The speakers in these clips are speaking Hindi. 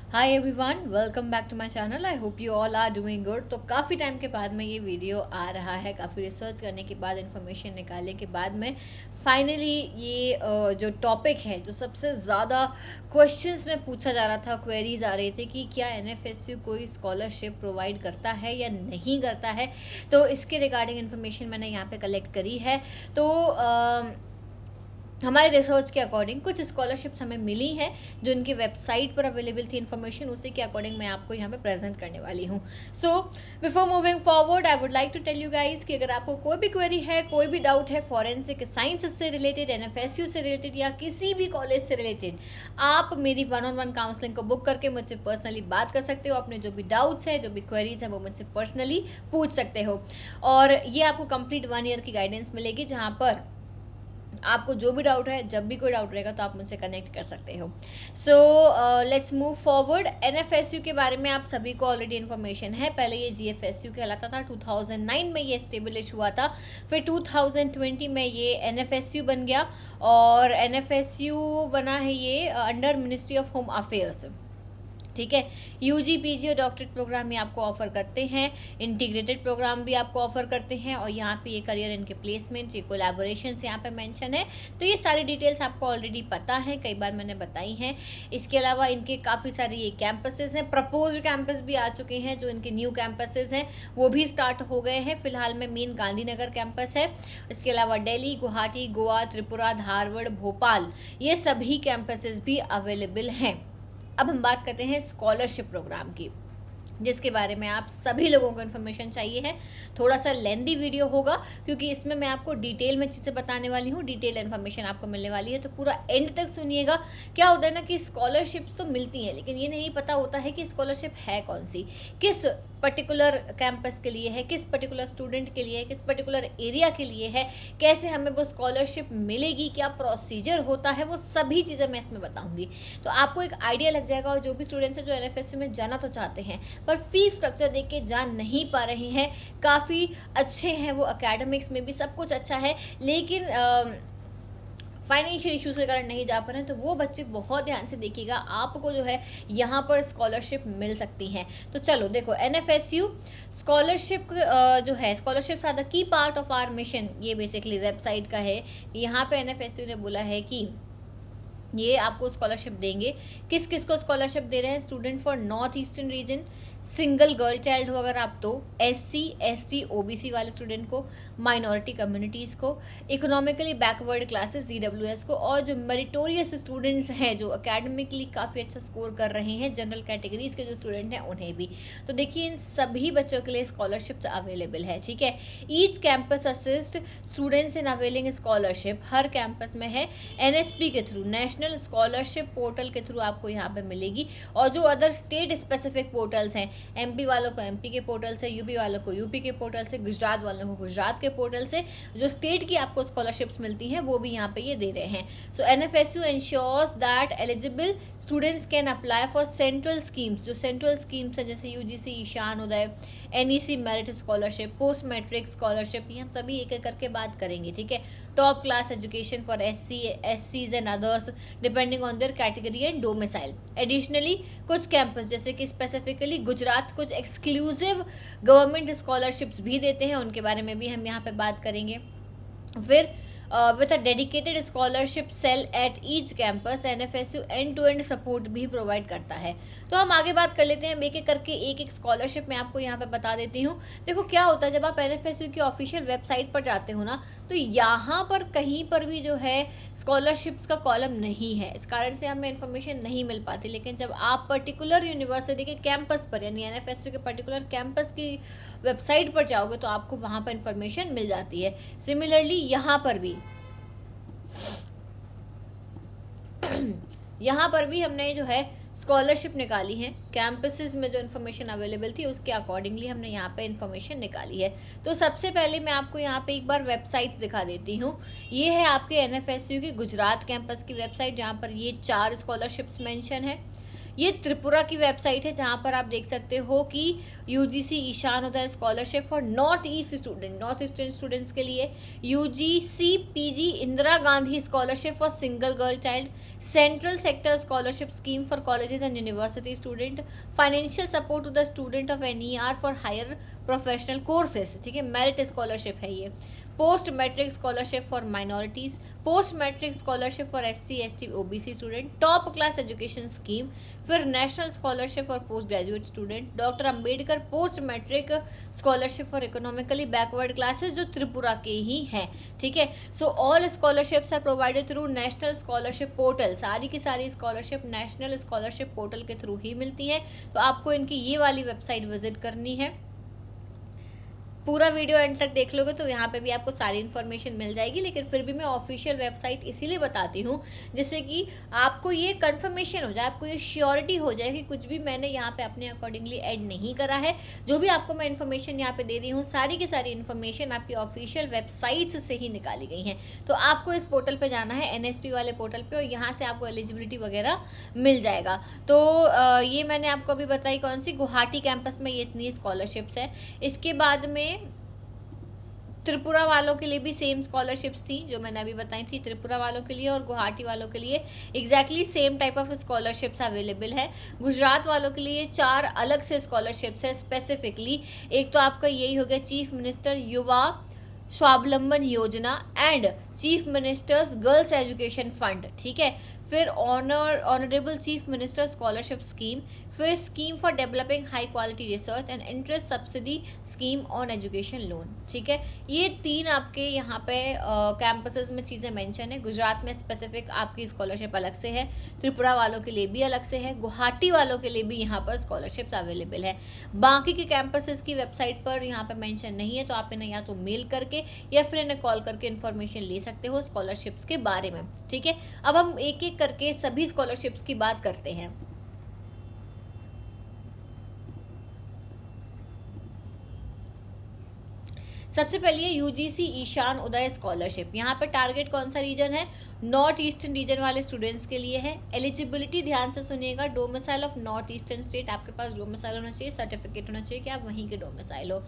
Hi everyone, welcome back to my channel. I hope you all are doing good. तो काफ़ी टाइम के बाद में ये वीडियो आ रहा है, काफ़ी रिसर्च करने के बाद, इन्फॉर्मेशन निकालने के बाद में फाइनली ये जो टॉपिक है, जो सबसे ज़्यादा क्वेश्चंस में पूछा जा रहा था, क्वेरीज आ रही थी कि क्या एनएफएसयू कोई स्कॉलरशिप प्रोवाइड करता है या नहीं करता है। तो इसके रिगार्डिंग इन्फॉर्मेशन मैंने यहाँ पे कलेक्ट करी है। तो हमारे रिसर्च के अकॉर्डिंग कुछ स्कॉलरशिप्स हमें मिली हैं जो उनकी वेबसाइट पर अवेलेबल थी इन्फॉर्मेशन, उसी के अकॉर्डिंग मैं आपको यहाँ पे प्रेजेंट करने वाली हूँ। So before moving forward I would like to tell you guys कि अगर आपको कोई भी क्वेरी है, कोई भी डाउट है फॉरेंसिक साइंस से रिलेटेड, एनएफएसयू से रिलेटेड या किसी भी कॉलेज से रिलेटेड, आप मेरी 1-on-1 काउंसलिंग को बुक करके मुझसे पर्सनली बात कर सकते हो। अपने जो भी डाउट्स है, जो भी क्वेरीज है, वो मुझसे पर्सनली पूछ सकते हो। और ये आपको कंप्लीट 1 ईयर की गाइडेंस मिलेगी, जहाँ पर आपको जो भी डाउट है, जब भी कोई डाउट रहेगा तो आप मुझसे कनेक्ट कर सकते हो। So let's move forward. NFSU के बारे में आप सभी को ऑलरेडी इन्फॉर्मेशन है। पहले ये जीएफएसयू कहलाता था, 2009 में ये एस्टेब्लिश हुआ था, फिर 2020 में ये एनएफएसयू बन गया और एनएफएसयू बना है ये under ministry of home affairs. ठीक है, यूजी पीजी और डॉक्टरेट प्रोग्राम ये आपको ऑफर करते हैं, इंटीग्रेटेड प्रोग्राम भी आपको ऑफर करते हैं, और यहाँ पे ये करियर इनके प्लेसमेंट, ये कोलैबोरेशन यहाँ पे मेंशन है। तो ये सारी डिटेल्स आपको ऑलरेडी पता है, कई बार मैंने बताई हैं। इसके अलावा इनके काफ़ी सारे ये कैंपसेस हैं, प्रपोज्ड कैंपस भी आ चुके हैं, जो इनके न्यू कैंपसेस हैं वो भी स्टार्ट हो गए हैं। फिलहाल में मेन गांधीनगर कैंपस है। इसके अलावा दिल्ली, गुवाहाटी, गोवा, त्रिपुरा, धारवाड़, भोपाल, ये सभी कैंपसेस भी अवेलेबल हैं। अब हम बात करते हैं स्कॉलरशिप प्रोग्राम की, जिसके बारे में आप सभी लोगों को इन्फॉर्मेशन चाहिए है। थोड़ा सा लेंदी वीडियो होगा क्योंकि इसमें मैं आपको डिटेल में चीज़ें बताने वाली हूँ, डिटेल इन्फॉर्मेशन आपको मिलने वाली है, तो पूरा एंड तक सुनिएगा। क्या होता है ना कि स्कॉलरशिप्स तो मिलती हैं, लेकिन ये नहीं पता होता है कि स्कॉलरशिप है कौन सी, किस पर्टिकुलर कैंपस के लिए है, किस पर्टिकुलर स्टूडेंट के लिए है, किस पर्टिकुलर एरिया के लिए है, कैसे हमें वो स्कॉलरशिप मिलेगी, क्या प्रोसीजर होता है, वो सभी चीज़ें मैं इसमें बताऊंगी। तो आपको एक आइडिया लग जाएगा। और जो भी स्टूडेंट्स हैं जो एनएफएसयू में जाना तो चाहते हैं पर फीस स्ट्रक्चर देख के जा नहीं पा रहे हैं, काफ़ी अच्छे हैं वो, एकेडमिक्स में भी सब कुछ अच्छा है, लेकिन फाइनेंशियल इश्यूज के कारण नहीं जा पा रहे हैं, तो वो बच्चे बहुत ध्यान से देखिएगा, आपको जो है यहाँ पर स्कॉलरशिप मिल सकती हैं। तो चलो देखो, एनएफएसयू स्कॉलरशिप जो है, scholarships are the key part of our mission, ये बेसिकली वेबसाइट का है। यहाँ पे एनएफएसयू ने बोला है कि ये आपको स्कॉलरशिप देंगे। किस किस को स्कॉलरशिप दे रहे हैं? Student for north eastern region, single girl child हो अगर आप तो, एससी एसटी ओबीसी वाले स्टूडेंट को, माइनॉरिटी कम्युनिटीज़ को, इकोनॉमिकली बैकवर्ड क्लासेस ईडब्ल्यूएस को, और जो मेरिटोरियस स्टूडेंट्स हैं जो अकेडमिकली काफ़ी अच्छा स्कोर कर रहे हैं, जनरल कैटेगरीज के जो स्टूडेंट हैं उन्हें भी। तो देखिए, इन सभी बच्चों के लिए स्कॉलरशिप्स अवेलेबल है। ठीक है, each campus assist students in availing scholarship, her campus में है, एनएसपी के थ्रू, नेशनल स्कॉलरशिप पोर्टल के थ्रू आपको यहाँ पे मिलेगी। और जो अदर स्टेट स्पेसिफिक पोर्टल्स हैं, एमपी वालों को एमपी के पोर्टल से, यूपी वालों को यूपी के पोर्टल से, गुजरात वालों को गुजरात के पोर्टल से, जो स्टेट की आपको स्कॉलरशिप्स मिलती हैं वो भी यहाँ पे ये दे रहे हैं। So NFSU ensures that eligible students can apply for central schemes, जो सेंट्रल स्कीम्स हैं जैसे UGC, Ishan Uday, NEC merit scholarship, post matric scholarship, ये हम सभी एक एक करके बात करेंगे। ठीक है, टॉप क्लास एजुकेशन फॉर एससीज and others depending on their category and domicile. Additionally कुछ कैंपस जैसे कि स्पेसिफिकली गुजरात कुछ एक्सक्लूसिव गवर्नमेंट स्कॉलरशिप्स भी देते हैं, उनके बारे में भी हम यहाँ पे बात करेंगे। फिर with a dedicated scholarship cell at each campus, NFSU end to end support भी प्रोवाइड करता है। तो हम आगे बात कर लेते हैं, एक एक करके एक एक स्कॉलरशिप मैं आपको यहाँ पे बता देती हूँ। देखो क्या होता है, जब आप एनएफएसयू की ऑफिशियल वेबसाइट पर जाते हो ना, तो यहाँ पर कहीं पर भी जो है स्कॉलरशिप्स का कॉलम नहीं है, इस कारण से हमें इन्फॉर्मेशन नहीं मिल पाती। लेकिन जब आप पर्टिकुलर यूनिवर्सिटी के कैंपस पर, यानी एनएफएसयू के पर्टिकुलर कैंपस की वेबसाइट पर जाओगे तो आपको वहाँ पर इन्फॉर्मेशन मिल जाती है। सिमिलरली यहाँ पर भी यहाँ पर भी हमने जो है स्कॉलरशिप निकाली है, कैंपसेस में जो इन्फॉर्मेशन अवेलेबल थी उसके अकॉर्डिंगली हमने यहाँ पे इन्फॉर्मेशन निकाली है। तो सबसे पहले मैं आपको यहाँ पे एक बार वेबसाइट्स दिखा देती हूँ। ये है आपके एनएफएसयू की गुजरात कैंपस की वेबसाइट, जहाँ पर ये 4 स्कॉलरशिप्स मेंशन है। ये त्रिपुरा की वेबसाइट है जहाँ पर आप देख सकते हो कि UGC Ishan Uday scholarship for north east student, north eastern students के लिए, UGC PG Indira Gandhi scholarship for single girl child, central sector scholarship scheme for colleges and university student, financial support to the student of NER for higher professional courses, ठीक है, मेरिट स्कॉलरशिप है ये, post matric scholarship for minorities, post matric scholarship for SC ST OBC student, top class education scheme, फिर national scholarship for post graduate student, doctor Ambedkar post matric scholarship for economically backward classes जो त्रिपुरा के ही हैं, ठीक है। So all scholarships are provided through national scholarship portal, सारी की सारी स्कॉलरशिप नेशनल स्कॉलरशिप पोर्टल के थ्रू ही मिलती है। तो आपको इनकी ये वाली वेबसाइट विजिट करनी है। पूरा वीडियो एंड तक देख लोगे तो यहाँ पे भी आपको सारी इन्फॉर्मेशन मिल जाएगी, लेकिन फिर भी मैं ऑफिशियल वेबसाइट इसीलिए बताती हूँ जिससे कि आपको ये कंफर्मेशन हो जाए, आपको ये श्योरिटी हो जाए कि कुछ भी मैंने यहाँ पे अपने अकॉर्डिंगली ऐड नहीं करा है। जो भी आपको मैं इन्फॉर्मेशन यहाँ पे दे रही हूँ सारी की सारी इन्फॉर्मेशन आपकी ऑफिशियल वेबसाइट्स से ही निकाली गई हैं। तो आपको इस पोर्टल पर जाना है, NSP वाले पोर्टल पर, और यहाँ से आपको एलिजिबिलिटी वगैरह मिल जाएगा। तो ये मैंने आपको अभी बताई कौन सी, गुवाहाटी कैंपस में ये इतनी स्कॉलरशिप्स हैं। इसके बाद में त्रिपुरा वालों के लिए भी सेम स्कॉलरशिप्स थी जो मैंने अभी बताई थी, त्रिपुरा वालों के लिए और गुवाहाटी वालों के लिए exactly same type of scholarships available है। गुजरात वालों के लिए 4 अलग से स्कॉलरशिप्स है स्पेसिफिकली। एक तो आपका यही हो गया chief minister Yuva Swavalamban Yojana and chief minister's girls education fund, ठीक है। फिर honourable chief minister scholarship scheme, फिर scheme for developing high quality research and interest subsidy scheme on education loan, ठीक है। ये 3 आपके यहाँ पे कैंपसेस में चीज़ें मेंशन है। गुजरात में स्पेसिफिक आपकी स्कॉलरशिप अलग से है, त्रिपुरा वालों के लिए भी अलग से है, गुवाहाटी वालों के लिए भी यहाँ पर स्कॉलरशिप्स अवेलेबल है। बाकी के कैंपसेस की वेबसाइट पर यहाँ पर मेंशन नहीं है, तो आप इन्हें या तो मेल करके या फिर इन्हें कॉल करके इन्फॉर्मेशन ले सकते हो स्कॉलरशिप्स के बारे में, ठीक है। अब हम एक एक करके सभी स्कॉलरशिप्स की बात करते हैं। सबसे पहले है यूजीसी ईशान उदय स्कॉलरशिप। यहाँ पर टारगेट कौन सा रीजन है, नॉर्थ ईस्टर्न रीजन वाले स्टूडेंट्स के लिए है। एलिजिबिलिटी ध्यान से सुनिएगा, domicile of north eastern state, आपके पास डोमिसाइल होना चाहिए, सर्टिफिकेट होना चाहिए कि आप वहीं के डोमिसाइल हो।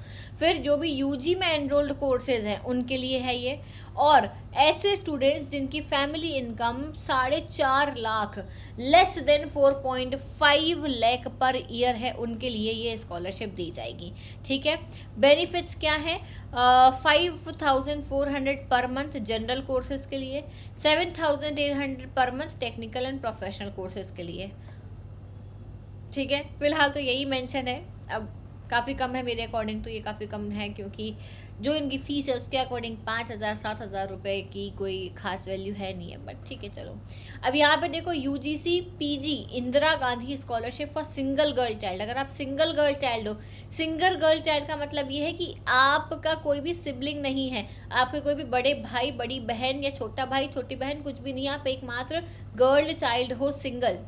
फिर जो भी यूजी में एनरोल्ड कोर्सेज हैं उनके लिए है ये, और ऐसे स्टूडेंट्स जिनकी family income 4.5 lakh less than 4.5 lakh per year है उनके लिए ये स्कॉलरशिप दी जाएगी, ठीक है। बेनिफिट्स क्या है, 5,400 पर मंथ जनरल कोर्सेज के लिए, 7,800 per month technical and professional courses के लिए, ठीक है। फिलहाल तो यही मेंशन है। अब काफ़ी कम है मेरे अकॉर्डिंग, तो ये काफ़ी कम है क्योंकि जो इनकी फ़ीस है उसके अकॉर्डिंग 5,000-7,000 रुपये की कोई खास वैल्यू है नहीं है, बट ठीक है चलो। अब यहाँ पे देखो UGC PG Indira Gandhi scholarship for single girl child. अगर आप सिंगल गर्ल चाइल्ड हो, सिंगल गर्ल चाइल्ड का मतलब ये है कि आपका कोई भी सिबलिंग नहीं है, आपके कोई भी बड़े भाई बड़ी बहन या छोटा भाई छोटी बहन कुछ भी नहीं, आप एकमात्र गर्ल चाइल्ड हो, सिंगल,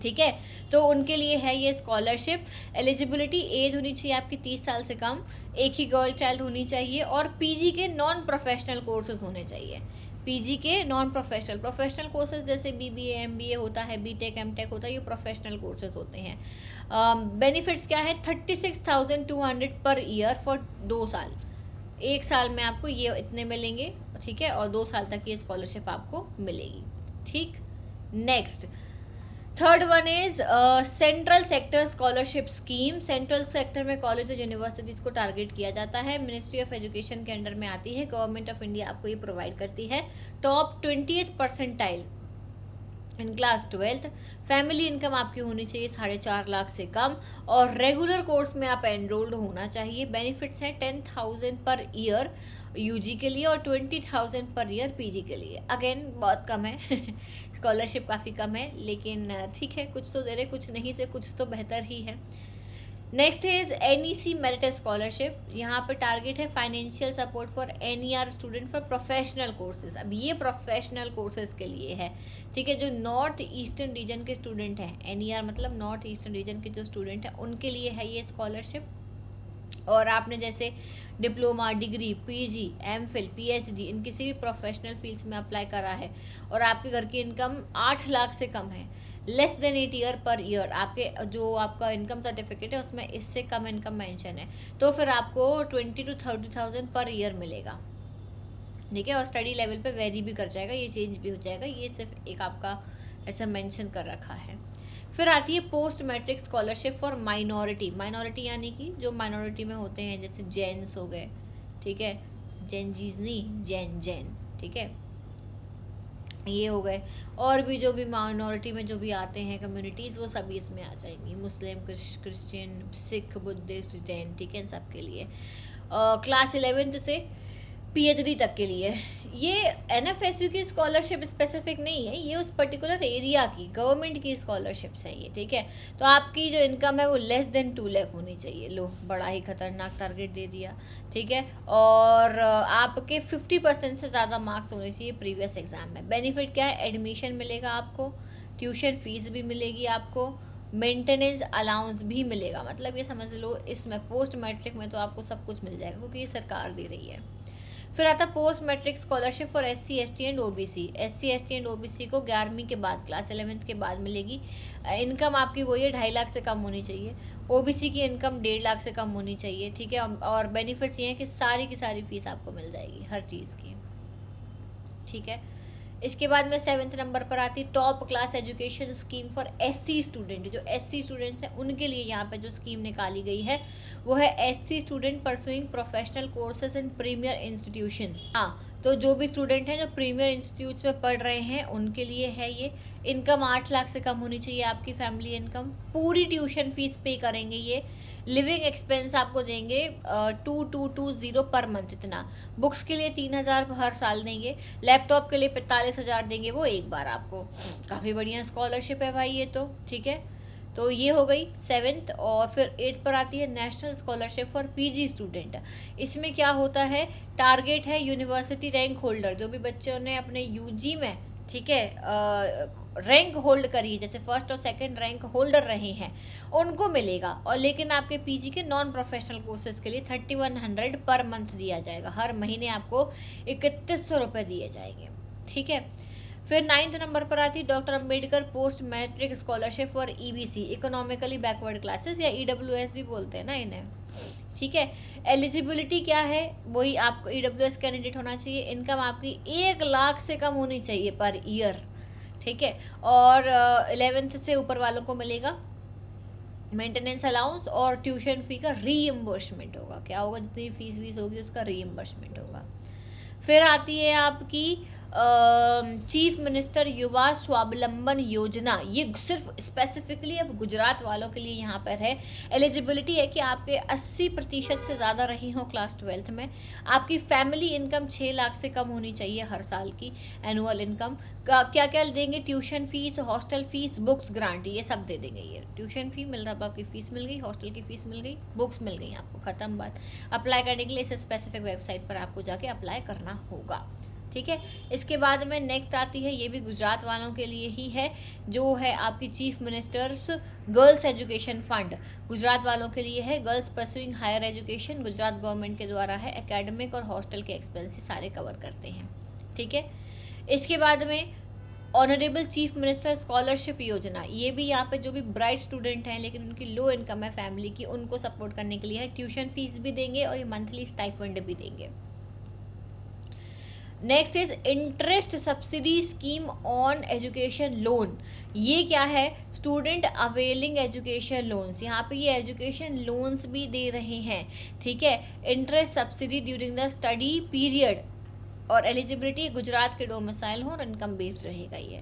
ठीक है। तो उनके लिए है ये स्कॉलरशिप। एलिजिबिलिटी एज होनी चाहिए आपकी 30 साल से कम, एक ही गर्ल चाइल्ड होनी चाहिए, और पीजी के नॉन प्रोफेशनल कोर्सेज होने चाहिए। पीजी के नॉन प्रोफेशनल कोर्सेज जैसे BBA MBA होता है, BTech MTech होता है, ये प्रोफेशनल कोर्सेज होते हैं। बेनिफिट्स क्या है, 36,200 पर ईयर फॉर 2 साल। 1 साल में आपको ये इतने मिलेंगे, ठीक है, और 2 साल तक ये स्कॉलरशिप आपको मिलेगी, ठीक। Next, third one is central sector scholarship scheme. Central sector में कॉलेज और यूनिवर्सिटीज़ को टारगेट किया जाता है, मिनिस्ट्री ऑफ एजुकेशन के अंडर में आती है, गवर्नमेंट ऑफ इंडिया आपको ये प्रोवाइड करती है। Top 20th percentile in class 12th, family income आपकी होनी चाहिए 4.5 लाख से कम, और रेगुलर कोर्स में आप एनरोल्ड होना चाहिए। बेनिफिट्स हैं 10,000 पर ईयर यूजी के लिए और 20,000 पर ईयर पीजी के लिए। अगेन बहुत कम है स्कॉलरशिप काफ़ी कम है, लेकिन ठीक है, कुछ तो दे रहे, कुछ नहीं से कुछ तो बेहतर ही है। Next is NEC merit scholarship. यहाँ पर टारगेट है financial support for NER student for professional courses. अब ये प्रोफेशनल कोर्सेज के लिए है, ठीक है। जो नॉर्थ ईस्टर्न रीजन के स्टूडेंट हैं, NER मतलब नॉर्थ ईस्टर्न रीजन के जो स्टूडेंट हैं उनके लिए है ये स्कॉलरशिप। और आपने जैसे diploma, degree, PG, MPhil, PhD इन किसी भी प्रोफेशनल फील्ड्स में अप्लाई करा है और आपके घर की इनकम 8 लाख से कम है, less than 8 year per year, आपके जो आपका इनकम सर्टिफिकेट है उसमें इससे कम इनकम मेंशन है, तो फिर आपको 20 to 30,000 पर ईयर मिलेगा, ठीक है। और स्टडी लेवल पे वेरी भी कर जाएगा, ये चेंज भी हो जाएगा, ये सिर्फ एक आपका ऐसा मेंशन कर रखा है। फिर आती है post matric scholarship for minority. Minority यानी कि जो माइनॉरिटी में होते हैं, जैसे जैन्स हो गए, ठीक है, जैनजीज नहीं, जैन, ठीक है, ये हो गए। और भी जो भी माइनॉरिटी में जो भी आते हैं कम्युनिटीज़, वो सभी इसमें आ जाएंगी, मुस्लिम, क्रिश्चियन, सिख, बुद्धिस्ट, जैन, ठीक है, इन सब के लिए। क्लास 11th से PhD तक के लिए। ये NFSU की स्कॉलरशिप स्पेसिफिक नहीं है, ये उस पर्टिकुलर एरिया की गवर्नमेंट की स्कॉलरशिप्स है ये, ठीक है। तो आपकी जो इनकम है वो लेस देन 2 लाख होनी चाहिए। लो, बड़ा ही खतरनाक टारगेट दे दिया, ठीक है। और आपके 50% से ज़्यादा मार्क्स होने चाहिए प्रीवियस एग्जाम में। बेनिफिट क्या है, एडमिशन मिलेगा आपको, ट्यूशन फीस भी मिलेगी आपको, मेंटेनेंस अलाउंस भी मिलेगा। मतलब ये समझ लो, इसमें पोस्ट मैट्रिक में तो आपको सब कुछ मिल जाएगा, क्योंकि ये सरकार दे रही है। फिर आता post matric scholarship for SC ST and OBC। SC ST and OBC को 11वीं के बाद, क्लास 11th के बाद मिलेगी। इनकम आपकी वही है, 2.5 लाख से कम होनी चाहिए। OBC की इनकम 1.5 लाख से कम होनी चाहिए, ठीक है। और बेनिफिट्स ये हैं कि सारी की सारी फीस आपको मिल जाएगी हर चीज़ की, ठीक है। इसके बाद में 7th नंबर पर आती है top class education scheme for SC student. जो SC स्टूडेंट्स हैं उनके लिए यहाँ पे जो स्कीम निकाली गई है वो है SC student pursuing professional courses in premier institutions. हाँ, तो जो भी स्टूडेंट हैं जो प्रीमियर इंस्टीट्यूट्स में पढ़ रहे हैं उनके लिए है ये। इनकम 8 लाख से कम होनी चाहिए आपकी फैमिली इनकम। पूरी ट्यूशन फीस पे करेंगे ये। लिविंग एक्सपेंस आपको देंगे 2220 पर मंथ इतना। बुक्स के लिए 3,000 हर साल देंगे। लैपटॉप के लिए 45,000 देंगे वो एक बार आपको। काफ़ी बढ़िया स्कॉलरशिप है भाई ये तो, ठीक है। तो ये हो गई 7th। और फिर 8 पर आती है national scholarship for PG student. इसमें क्या होता है, टारगेट है यूनिवर्सिटी रैंक होल्डर, जो भी बच्चों ने अपने UG में, ठीक है, रैंक होल्ड करी है, जैसे फर्स्ट और सेकंड रैंक होल्डर रहे हैं, उनको मिलेगा। और लेकिन आपके PG के नॉन प्रोफेशनल कोर्सेज के लिए 3100 पर मंथ दिया जाएगा। हर महीने आपको 3100 रुपये दिए जाएंगे, ठीक है। फिर 9th नंबर पर आती है doctor Ambedkar post matric scholarship for EBC, economically backward classes, या EWS भी बोलते हैं ना इन्हें, ठीक है। एलिजिबिलिटी क्या है, वही आपको EWS कैंडिडेट होना चाहिए। इनकम आपकी 1 लाख से कम होनी चाहिए पर ईयर, ठीक है। और 11th से ऊपर वालों को मिलेगा मेंटेनेंस अलाउंस, और ट्यूशन फी का रीइम्बर्समेंट होगा। क्या होगा, जितनी फीस वीस होगी उसका रीइम्बर्समेंट होगा। फिर आती है आपकी चीफ मिनिस्टर युवा स्वावलंबन योजना। ये सिर्फ स्पेसिफिकली अब गुजरात वालों के लिए यहाँ पर है। एलिजिबिलिटी है कि आपके 80% से ज़्यादा रही हो क्लास 12th में। आपकी फैमिली इनकम 6 लाख से कम होनी चाहिए हर साल की एनुअल इनकम। क्या क्या देंगे, tuition fees, hostel fees, books, grant, ये सब दे देंगे। ये ट्यूशन फी मिल रहा है, आपकी फ़ीस मिल गई, हॉस्टल की फ़ीस मिल गई, बुक्स मिल गई आपको, ख़त्म बात। अप्लाई करने के लिए इस स्पेसिफिक वेबसाइट पर आपको जाके अप्लाई करना होगा, ठीक है। इसके बाद में नेक्स्ट आती है, ये भी गुजरात वालों के लिए ही है, जो है आपकी chief minister's girls education fund. Gujarat वालों के लिए है। Girls pursuing higher education Gujarat government के द्वारा है। एकेडमिक और हॉस्टल के एक्सपेंसेस सारे कवर करते हैं, ठीक है। इसके बाद में ऑनरेबल चीफ मिनिस्टर स्कॉलरशिप योजना, ये भी यहाँ पे जो भी ब्राइट स्टूडेंट हैं लेकिन उनकी लो इनकम है फैमिली की, उनको सपोर्ट करने के लिए है। ट्यूशन फीस भी देंगे और ये मंथली स्टाइफंड भी देंगे। Next is interest subsidy scheme on education loan. ये क्या है, स्टूडेंट अवेलिंग एजुकेशन लोन्स। यहाँ पे ये एजुकेशन लोन्स भी दे रहे हैं, ठीक है। Interest subsidy during the study period, और एलिजिबिलिटी गुजरात के डोमिसाइल हो और इनकम बेस्ड रहेगा ये।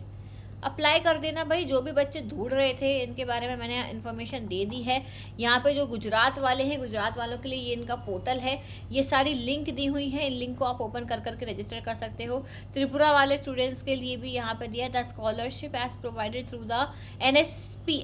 अप्लाई कर देना भाई। जो भी बच्चे ढूंढ रहे थे इनके बारे में मैंने इन्फॉर्मेशन दे दी है। यहाँ पे जो गुजरात वाले हैं, गुजरात वालों के लिए ये इनका पोर्टल है, ये सारी लिंक दी हुई है। इन लिंक को आप ओपन कर करके रजिस्टर कर सकते हो। त्रिपुरा वाले स्टूडेंट्स के लिए भी यहाँ पे दिया है, the scholarship as provided through the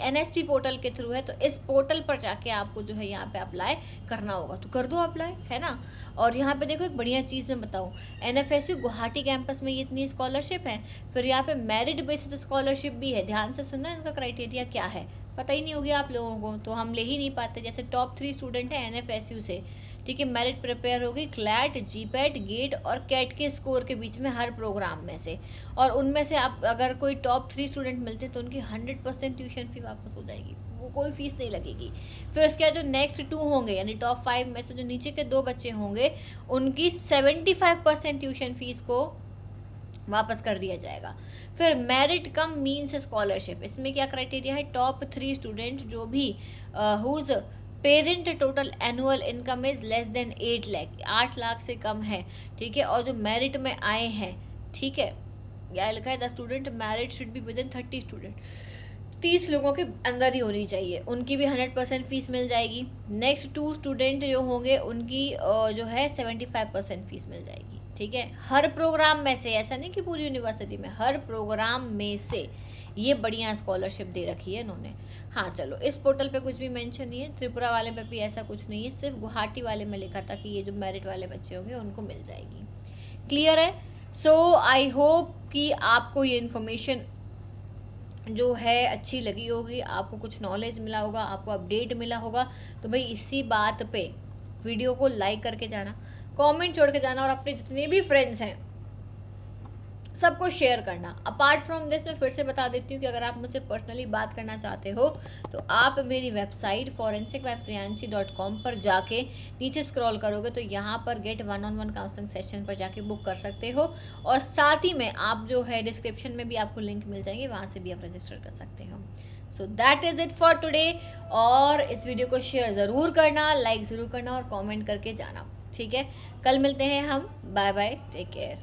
NSP portal के थ्रू है। तो इस पोर्टल पर जाके आपको जो है यहाँ पे अप्लाई करना होगा, तो कर दो अप्लाई, है ना। और यहाँ पे देखो एक बढ़िया चीज़ मैं बताऊँ, NFSU गुवाहाटी कैंपस में ये इतनी स्कॉलरशिप है। फिर यहाँ पे मेरिट बेसिस स्कॉलरशिप भी है। ध्यान से सुनना, इनका क्राइटेरिया क्या है पता ही नहीं होगी आप लोगों को, तो हम ले ही नहीं पाते। जैसे टॉप 3 स्टूडेंट हैं NFSU से, ठीक है। मेरिट प्रिपेयर होगी क्लैट, जीपैट, गेट और कैट के स्कोर के बीच में हर प्रोग्राम में से, और उनमें से आप अगर कोई टॉप 3 स्टूडेंट मिलते हैं तो उनकी 100% ट्यूशन फी वापस हो जाएगी, वो कोई फीस नहीं लगेगी। फिर उसके बाद जो नेक्स्ट 2 होंगे यानी टॉप 5 में से जो नीचे के 2 बच्चे होंगे उनकी 75% ट्यूशन फीस को वापस कर दिया जाएगा। फिर मेरिट कम मीन्स स्कॉलरशिप, इसमें क्या क्राइटेरिया है, टॉप 3 स्टूडेंट जो भी whose parent total annual income is less than 8 lakh, 8 lakh से कम है, ठीक है, और जो मेरिट में आए हैं, ठीक है, क्या लिखा है, the student merit should be with in 30 student, 30 लोगों के अंदर ही होनी चाहिए, उनकी भी 100% फीस मिल जाएगी। नेक्स्ट 2 स्टूडेंट जो होंगे उनकी जो है 75% फीस मिल जाएगी, ठीक है, हर प्रोग्राम में से, ऐसा नहीं कि पूरी यूनिवर्सिटी में, हर प्रोग्राम में से। ये बढ़िया स्कॉलरशिप दे रखी है इन्होंने। हाँ चलो, इस पोर्टल पे कुछ भी मेंशन नहीं है, त्रिपुरा वाले पे भी ऐसा कुछ नहीं है, सिर्फ गुवाहाटी वाले में लिखा था कि ये जो मेरिट वाले बच्चे होंगे उनको मिल जाएगी। क्लियर है? सो आई होप कि आपको ये इन्फॉर्मेशन जो है अच्छी लगी होगी, आपको कुछ नॉलेज मिला होगा, आपको अपडेट मिला होगा। तो भाई इसी बात पे वीडियो को लाइक करके जाना, कमेंट छोड़ के जाना, और अपने जितने भी फ्रेंड्स हैं सबको शेयर करना। अपार्ट फ्रॉम दिस मैं फिर से बता देती हूँ कि अगर आप मुझसे पर्सनली बात करना चाहते हो तो आप मेरी वेबसाइट forensic.priyanshi.com पर जाके नीचे स्क्रॉल करोगे तो यहाँ पर गेट 1-on-1 काउंसलिंग सेशन पर जाके बुक कर सकते हो, और साथ ही में आप जो है डिस्क्रिप्शन में भी आपको लिंक मिल जाएंगे, वहाँ से भी आप रजिस्टर कर सकते हो। So that is it for today. और इस वीडियो को शेयर ज़रूर करना, लाइक ज़रूर करना और कॉमेंट करके जाना, ठीक है। कल मिलते हैं हम, बाय बाय, टेक केयर।